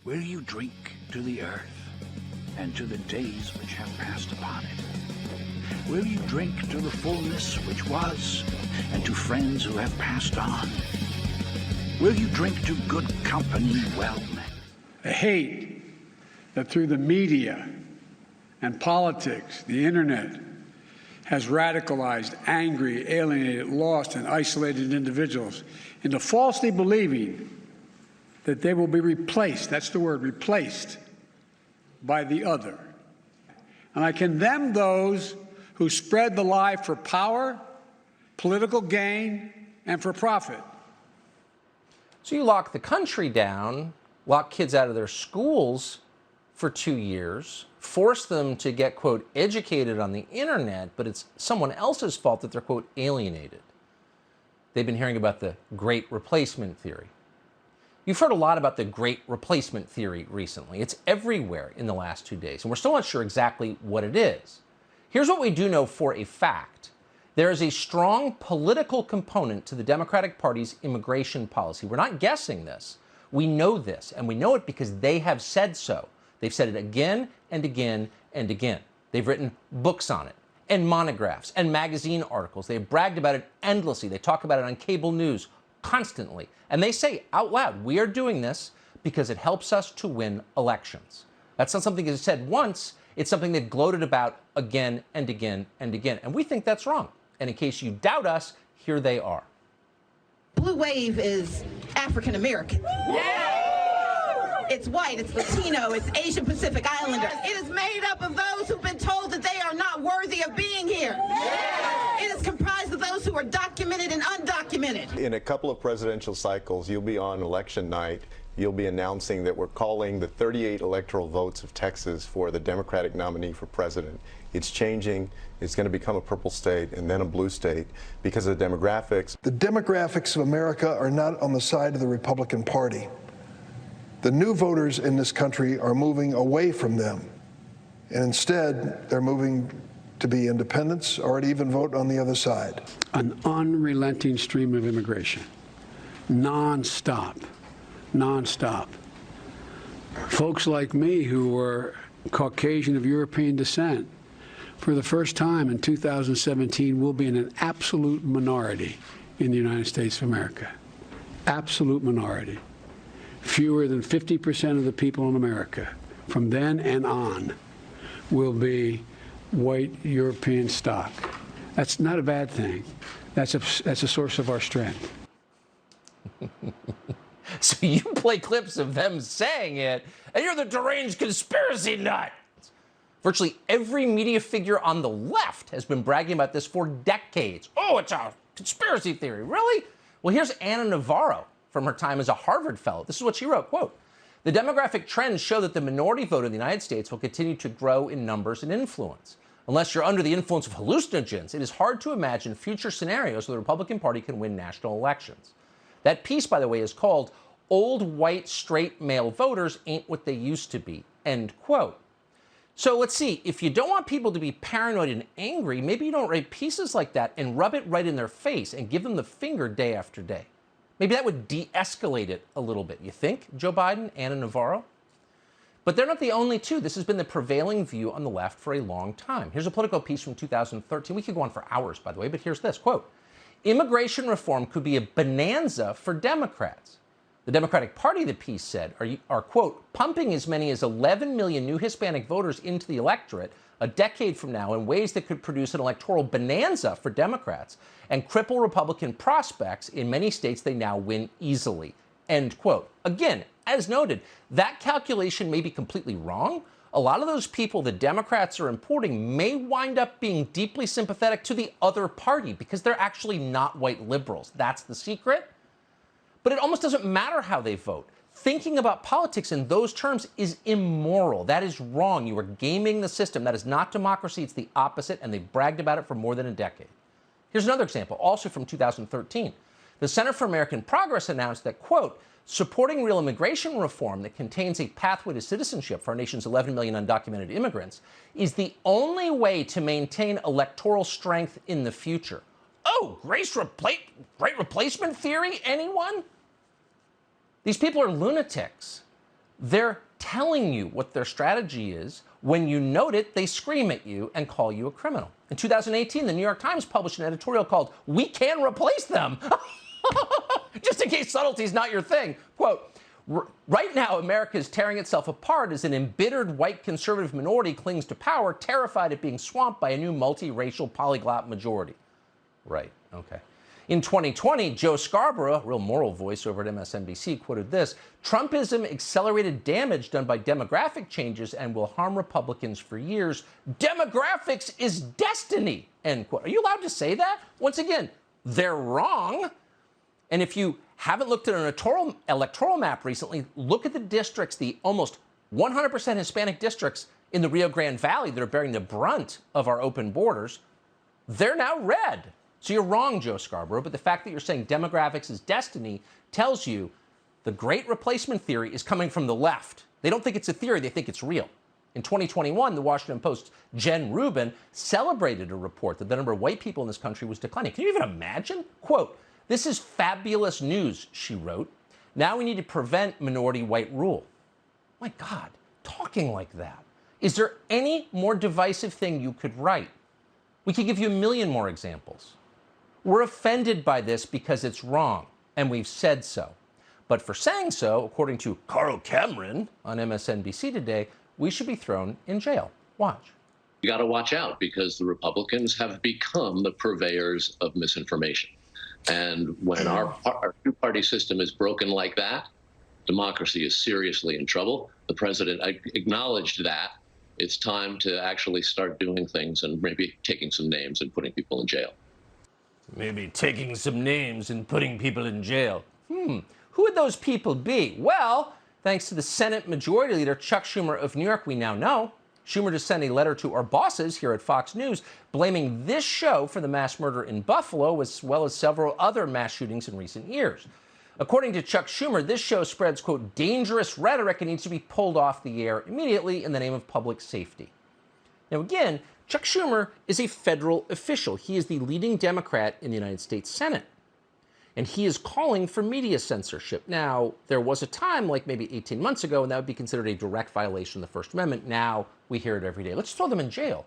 Will you drink to the earth and to the days which have passed upon it? Will you drink to the fullness which was and to friends who have passed on? Will you drink to good company well met? The hate that through the media and politics, the internet, has radicalized, angry, alienated, lost, and isolated individuals into falsely believing that they will be replaced, that's the word, replaced, by the other. And I condemn those who spread the lie for power, political gain, and for profit. So you lock the country down, lock kids out of their schools for 2 years, force them to get, quote, educated on the internet, but it's someone else's fault that they're, quote, alienated. They've been hearing about the Great Replacement Theory. You've heard a lot about the Great Replacement Theory recently. It's everywhere in the last 2 days, and we're still not sure exactly what it is. Here's what we do know for a fact. There is a strong political component to the Democratic Party's immigration policy. We're not guessing this. We know this, and we know it because they have said so. They've said it again and again and again. They've written books on it, and monographs, and magazine articles. They've bragged about it endlessly. They talk about it on cable news constantly. And they say out loud, we are doing this because it helps us to win elections. That's not something they've said once. It's something they've gloated about again and again and again. And we think that's wrong. And in case you doubt us, here they are. Blue wave is African American. Yeah! It's white, it's Latino, it's Asian Pacific Islander. It is made up of those who've been told that they are not worthy of being here. Yeah! It is comprised of those who are documented and undocumented. In a couple of presidential cycles, you'll be on election night. You'll be announcing that we're calling the 38 electoral votes of Texas for the Democratic nominee for president. It's changing. It's going to become a purple state and then a blue state because of the demographics. The demographics of America are not on the side of the Republican Party. The new voters in this country are moving away from them, and instead they're moving to be independents or to even vote on the other side. An unrelenting stream of immigration, nonstop. Folks like me who were Caucasian of European descent, for the first time in 2017, will be in an absolute minority in the United States of America. Absolute minority. Fewer than 50% of the people in America from then and on will be white European stock. That's not a bad thing. That's a source of our strength. So you play clips of them saying it, and you're the deranged conspiracy nut. Virtually every media figure on the left has been bragging about this for decades. Oh, it's a conspiracy theory. Really? Well, here's Ana Navarro from her time as a Harvard fellow. This is what she wrote, quote, "The demographic trends show that the minority vote in the United States will continue to grow in numbers and influence. Unless you're under the influence of hallucinogens, it is hard to imagine future scenarios where the Republican Party can win national elections." That piece, by the way, is called "Old White Straight Male Voters Ain't What They Used to Be," end quote. So let's see, if you don't want people to be paranoid and angry, maybe you don't write pieces like that and rub it right in their face and give them the finger day after day. Maybe that would de-escalate it a little bit. You think, Joe Biden, Ana Navarro? But they're not the only two. This has been the prevailing view on the left for a long time. Here's a Politico piece from 2013. We could go on for hours, by the way, but here's this, quote, "Immigration reform could be a bonanza for Democrats. The Democratic Party," the piece said, are, quote, "pumping as many as 11 million new Hispanic voters into the electorate a decade from now in ways that could produce an electoral bonanza for Democrats and cripple Republican prospects in many states they now win easily," end quote. Again, as noted, that calculation may be completely wrong. A lot of those people the Democrats are importing may wind up being deeply sympathetic to the other party because they're actually not white liberals. That's the secret. But it almost doesn't matter how they vote. Thinking about politics in those terms is immoral. That is wrong. You are gaming the system. That is not democracy. It's the opposite, and they bragged about it for more than a decade. Here's another example, also from 2013. The Center for American Progress announced that, quote, "supporting real immigration reform that contains a pathway to citizenship for our nation's 11 million undocumented immigrants is the only way to maintain electoral strength in the future." Oh, great replacement theory, anyone? These people are lunatics. They're telling you what their strategy is. When you note it, they scream at you and call you a criminal. In 2018, the New York Times published an editorial called "We Can Replace Them." Just in case subtlety's not your thing. Quote, right now, America is tearing itself apart as an embittered white conservative minority clings to power, terrified of being swamped by a new multiracial polyglot majority. Right, okay. In 2020, Joe Scarborough, a real moral voice over at MSNBC, quoted this: "Trumpism accelerated damage done by demographic changes and will harm Republicans for years. Demographics is destiny," end quote. Are you allowed to say that? Once again, they're wrong. And if you haven't looked at an electoral map recently, look at the districts, the almost 100% Hispanic districts in the Rio Grande Valley that are bearing the brunt of our open borders. They're now red. So you're wrong, Joe Scarborough, but the fact that you're saying demographics is destiny tells you the great replacement theory is coming from the left. They don't think it's a theory, they think it's real. In 2021, the Washington Post's Jen Rubin celebrated a report that the number of white people in this country was declining. Can you even imagine? Quote, "This is fabulous news," she wrote. "Now we need to prevent minority white rule." My God, talking like that. Is there any more divisive thing you could write? We could give you a million more examples. We're offended by this because it's wrong, and we've said so. But for saying so, according to Carl Cameron on MSNBC today, we should be thrown in jail. Watch. You got to watch out because the Republicans have become the purveyors of misinformation. And when our two-party system is broken like that, democracy is seriously in trouble. The president acknowledged that. It's time to actually start doing things and maybe taking some names and putting people in jail. Maybe taking some names and putting people in jail. Who would those people be? Well, thanks to the Senate Majority Leader Chuck Schumer of New York, we now know. Schumer just sent a letter to our bosses here at Fox News blaming this show for the mass murder in Buffalo, as well as several other mass shootings in recent years. According to Chuck Schumer, this show spreads, quote, dangerous rhetoric and needs to be pulled off the air immediately in the name of public safety. Now, again, Chuck Schumer is a federal official. He is the leading Democrat in the United States Senate. And he is calling for media censorship. Now, there was a time, like maybe 18 months ago, and that would be considered a direct violation of the First Amendment. Now, we hear it every day. Let's throw them in jail.